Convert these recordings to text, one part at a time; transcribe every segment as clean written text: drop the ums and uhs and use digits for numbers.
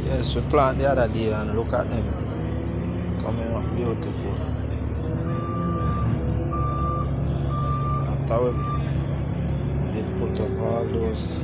Yes, we plant the other day and look at them coming up beautiful. After we did put up all those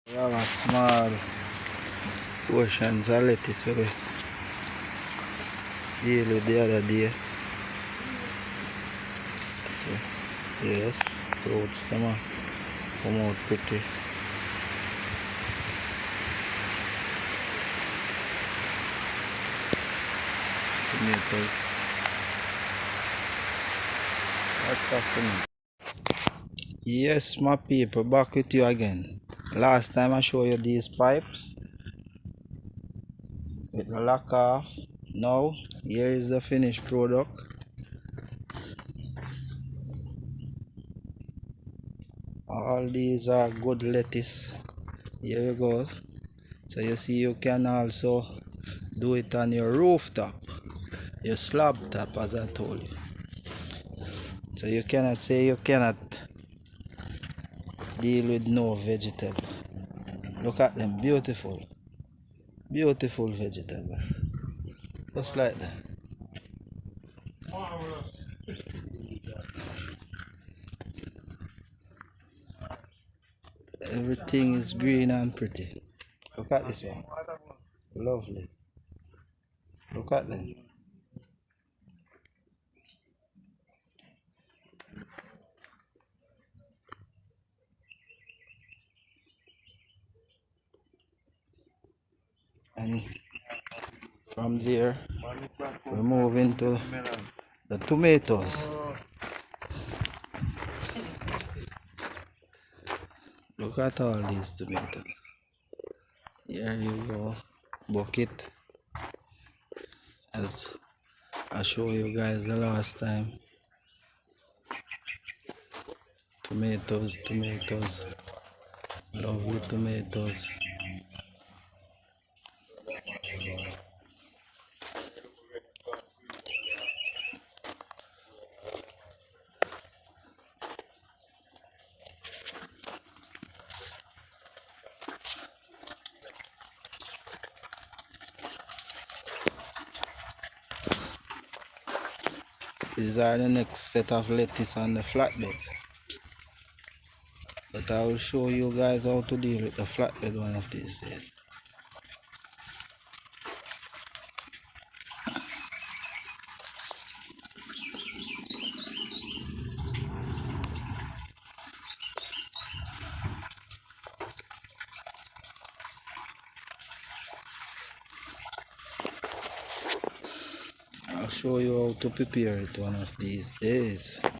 we have a small portions of lettuce we deal with the other day. So, yes, fruits them come out pretty. Tomatoes. What's happening? Yes, my people, back with you again. Last time I showed you these pipes with the lock off. Now here is the finished product. All these are good lettuce. Here you go. So you see, you can also do it on your rooftop, your slab top, as I told you. So you cannot say you cannot deal with no vegetable. Look at them, beautiful, beautiful vegetable, just like that. Everything is green and pretty. Look at this one, lovely. Look at them. And from there we move into the tomatoes. Look at all these tomatoes. Here you go, bucket, as I showed you guys the last time. Tomatoes, tomatoes, lovely tomatoes. These are the next set of lettuce on the flatbed. But I will show you guys how to deal with the flatbed one of these days. I'll show you how to prepare it one of these days.